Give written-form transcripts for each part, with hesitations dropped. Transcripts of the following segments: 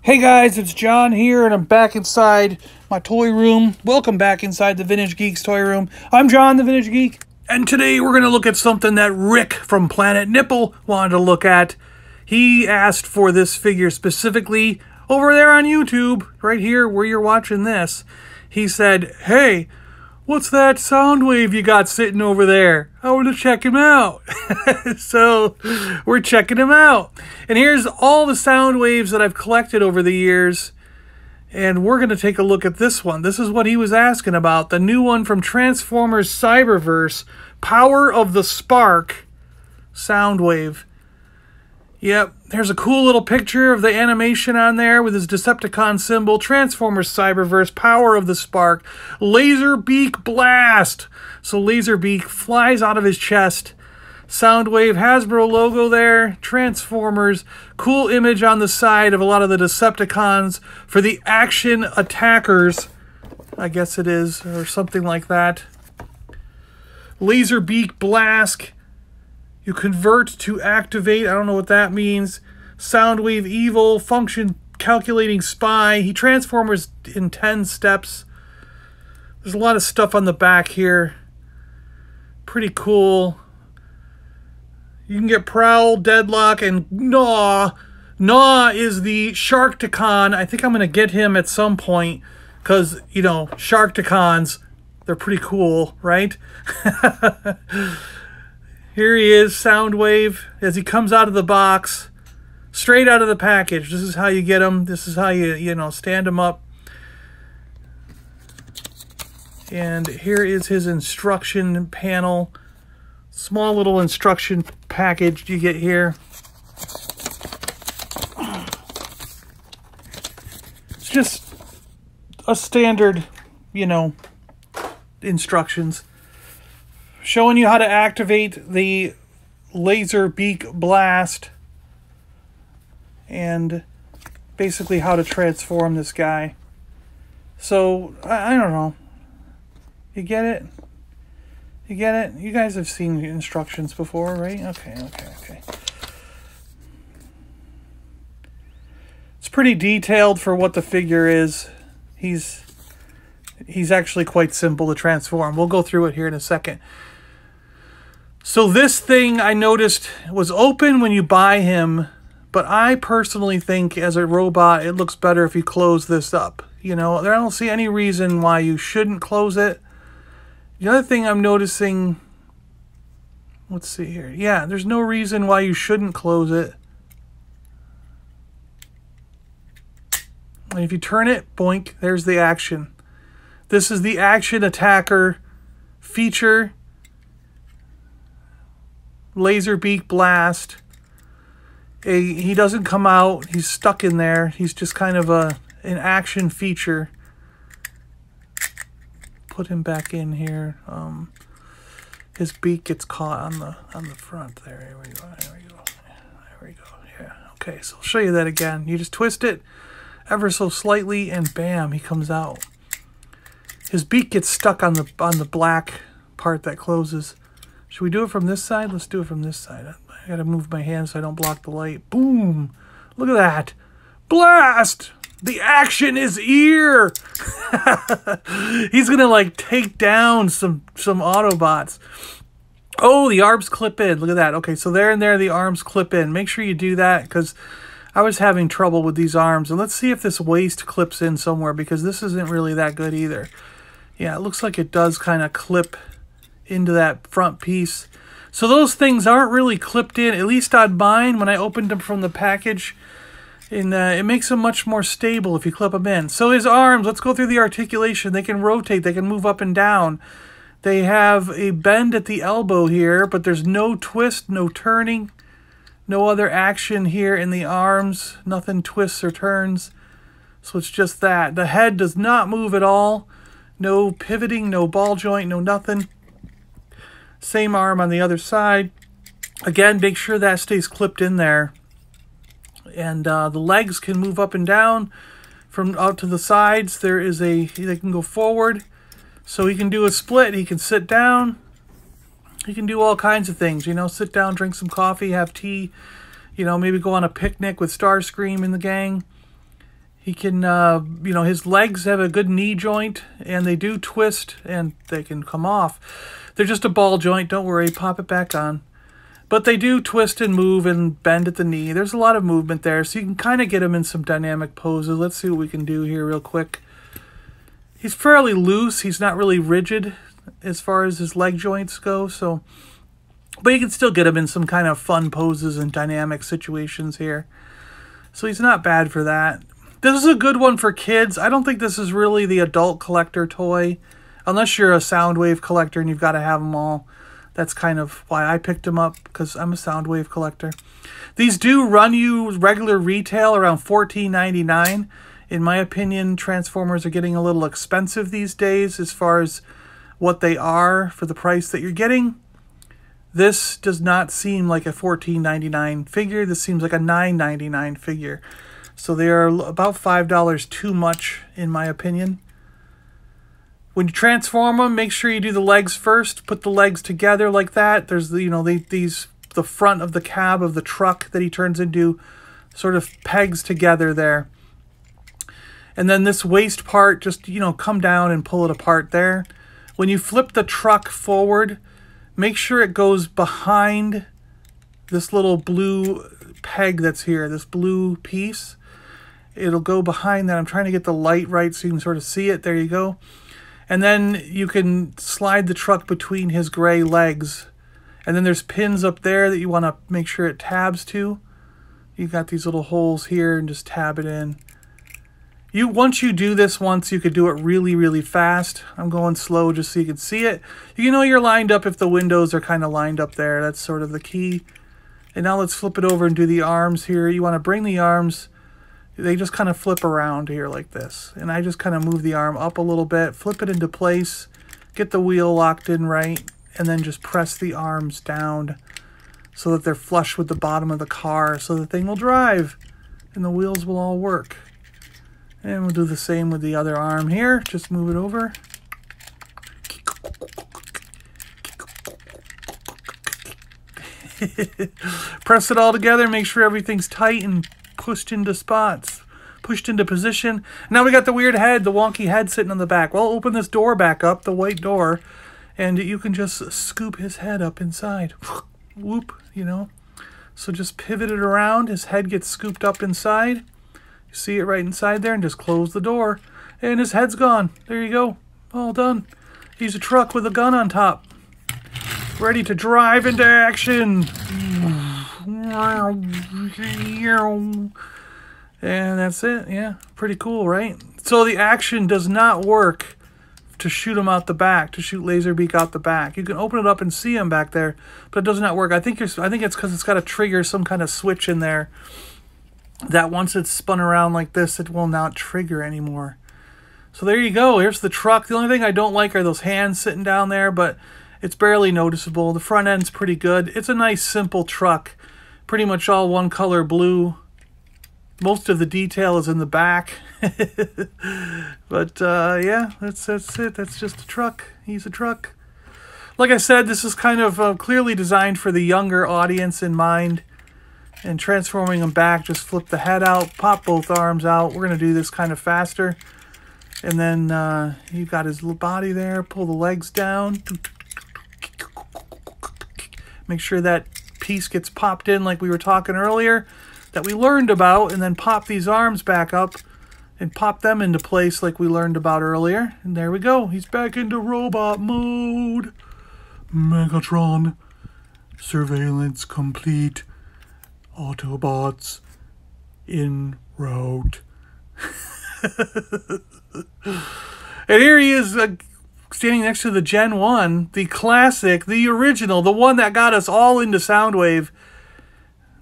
Hey guys, it's John here, and I'm back inside my toy room. Welcome back inside the Vintage Geek's toy room. I'm John, the Vintage Geek, and today we're going to look at something that Rick from Planet Nipple wanted to look at. He asked for this figure specifically over there on YouTube, right here where you're watching this. He said, hey, what's that Soundwave you got sitting over there? I want to check him out. So we're checking him out. And here's all the Soundwaves that I've collected over the years. And we're going to take a look at this one. This is what he was asking about. The new one from Transformers Cyberverse Power of the Spark Soundwave. Yep, there's a cool little picture of the animation on there with his Decepticon symbol. Transformers Cyberverse Power of the Spark. Laserbeak Blast. So Laserbeak flies out of his chest. Soundwave Hasbro logo there. Transformers. Cool image on the side of a lot of the Decepticons for the action attackers. I guess it is, or something like that. Laserbeak Blast. You convert to activate. I don't know what that means. Soundwave Evil. Function calculating spy. He transforms in 10 steps. There's a lot of stuff on the back here. Pretty cool. You can get Prowl, Deadlock, and Gnaw. Gnaw is the Sharkticon. I think I'm going to get him at some point. Because, you know, Sharkticons, they're pretty cool, right? Here he is, Soundwave, as he comes out of the box, straight out of the package. This is how you get him. This is how you stand him up. And here is his instruction panel. Small little instruction package you get here. It's just a standard, instructions. Showing you how to activate the Laserbeak Blast and basically how to transform this guy. So, I don't know. You get it? You get it? You guys have seen instructions before, right? Okay. It's pretty detailed for what the figure is. He's actually quite simple to transform. We'll go through it here in a second. So this thing I noticed was open when you buy him, but I personally think as a robot, it looks better if you close this up. I don't see any reason why you shouldn't close it. The other thing I'm noticing, let's see here. Yeah, there's no reason why you shouldn't close it. And if you turn it, boink, there's the action. This is the action attacker feature. Laserbeak Blast. He doesn't come out. He's stuck in there. He's just kind of an action feature. Put him back in here. His beak gets caught on the front there. Here we go. Yeah. Okay, so I'll show you that again. You just twist it ever so slightly, and bam, he comes out. His beak gets stuck on the black part that closes. Should we do it from this side? Let's do it from this side. I gotta move my hand so I don't block the light. Boom! Look at that! Blast! The action is here! He's gonna take down some Autobots. Oh, the arms clip in. Look at that. Okay, so there and there the arms clip in. Make sure you do that because I was having trouble with these arms. And let's see if this waist clips in somewhere because this isn't really that good either. Yeah, it looks like it does kind of clip into that front piece. So those things aren't really clipped in, at least on mine when I opened them from the package. And it makes them much more stable if you clip them in. So his arms, let's go through the articulation. They can rotate, they can move up and down. They have a bend at the elbow here, but there's no twist, no turning, no other action here in the arms. Nothing twists or turns. So it's just that. The head does not move at all. No pivoting, no ball joint, no nothing. Same arm on the other side. Again, make sure that stays clipped in there. And the legs can move up and down from out to the sides. They can go forward. So he can do a split. He can sit down. He can do all kinds of things. Sit down, drink some coffee, have tea. Maybe go on a picnic with Starscream and the gang. He can, you know, his legs have a good knee joint, and they do twist, and they can come off. They're just a ball joint, don't worry, pop it back on. But they do twist and move and bend at the knee. There's a lot of movement there, so you can kind of get him in some dynamic poses. Let's see what we can do here real quick. He's fairly loose. He's not really rigid as far as his leg joints go, so... But you can still get him in some kind of fun poses and dynamic situations here. So he's not bad for that. This is a good one for kids. I don't think this is really the adult collector toy. Unless you're a Soundwave collector and you've got to have them all. That's kind of why I picked them up, because I'm a Soundwave collector. These do run you regular retail around $14.99. In my opinion, Transformers are getting a little expensive these days as far as what they are for the price that you're getting. This does not seem like a $14.99 figure. This seems like a $9.99 figure. So they are about $5 too much, in my opinion. When you transform them, make sure you do the legs first. Put the legs together like that. There's the, you know, the front of the cab of the truck that he turns into sort of pegs together there. And then this waist part, just, you know, come down and pull it apart there. When you flip the truck forward, make sure it goes behind this little blue peg that's here, this blue piece. It'll go behind that. I'm trying to get the light right so you can sort of see it. There you go. And then you can slide the truck between his gray legs. And then there's pins up there that you want to make sure it tabs to. You've got these little holes here, and just tab it in. Once you do this once, you could do it really, really fast. I'm going slow just so you can see it. You know you're lined up if the windows are kind of lined up there. That's sort of the key. And now let's flip it over and do the arms here. You want to bring the arms... They just kind of flip around here like this. And I just kind of move the arm up a little bit, flip it into place, get the wheel locked in right, and then just press the arms down so that they're flush with the bottom of the car so the thing will drive and the wheels will all work. And we'll do the same with the other arm here. Just move it over. Press it all together, make sure everything's tight and pushed into spots, pushed into position. Now we got the weird head, the wonky head sitting on the back. Well, open this door back up, the white door, and you can just scoop his head up inside. Whoop, you know. So just pivot it around, his head gets scooped up inside. You see it right inside there, and just close the door. And his head's gone. There you go. All done. He's a truck with a gun on top. Ready to drive into action. And that's it. Yeah, pretty cool, right? So the action does not work to shoot him out the back, to shoot Laserbeak out the back. You can open it up and see him back there, but it does not work. I think it's because it's got to trigger some kind of switch in there that once it's spun around like this, it will not trigger anymore. So there you go. Here's the truck. The only thing I don't like are those hands sitting down there, but it's barely noticeable. The front end's pretty good. It's a nice, simple truck. Pretty much all one color blue. Most of the detail is in the back. But, yeah, that's it. That's just a truck. He's a truck. Like I said, this is kind of clearly designed for the younger audience in mind. And transforming them back, just flip the head out, pop both arms out. We're going to do this kind of faster. And then you've got his little body there. Pull the legs down. Make sure that piece gets popped in like we were talking earlier that we learned about, and then pop these arms back up and pop them into place like we learned about earlier. And there we go. He's back into robot mode. Megatron. Surveillance complete. Autobots en route. And here he is standing next to the Gen 1, the classic, the original, the one that got us all into Soundwave.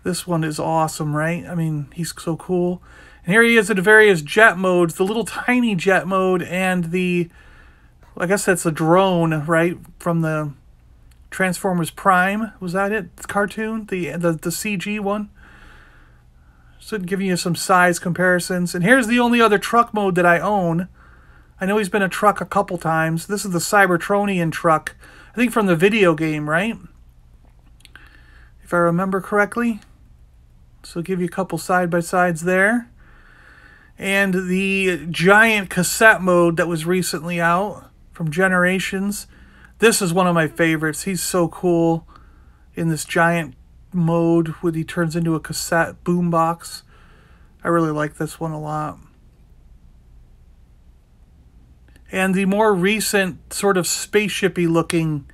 This one is awesome, right? I mean, he's so cool. And here he is in the various jet modes, the little tiny jet mode and the, I guess that's a drone, right? From the Transformers Prime. Was that it? The cartoon? The CG one? So giving you some size comparisons. And here's the only other truck mode that I own. I know he's been a truck a couple times. This is the Cybertronian truck. I think from the video game, right? If I remember correctly. So give you a couple side-by-sides there. And the giant cassette mode that was recently out from Generations. This is one of my favorites. He's so cool in this giant mode when he turns into a cassette boombox. I really like this one a lot. And the more recent sort of spaceshipy looking,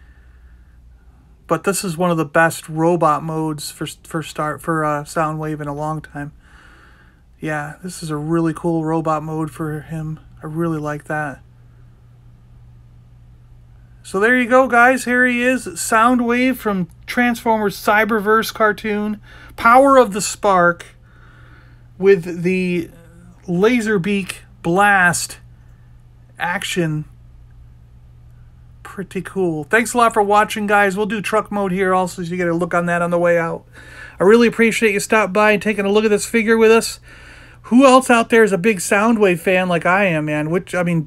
but this is one of the best robot modes for Soundwave in a long time. Yeah, this is a really cool robot mode for him. I really like that. So there you go, guys. Here he is, Soundwave from Transformers Cyberverse cartoon, Power of the Spark, with the Laserbeak Blast Action. Pretty cool. Thanks a lot for watching, guys. We'll do truck mode here also, so you get a look on that on the way out. I really appreciate you stopping by and taking a look at this figure with us. Who else out there is a big Soundwave fan like I am, man?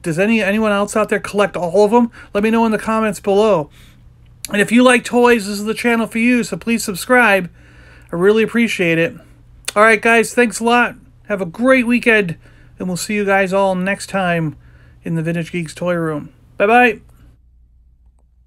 Does anyone else out there collect all of them? Let me know in the comments below. And if you like toys, this is the channel for you, so please subscribe. I really appreciate it. All right, guys, thanks a lot. Have a great weekend, and we'll see you guys all next time in the Vintage Geeks Toy Room. Bye-bye.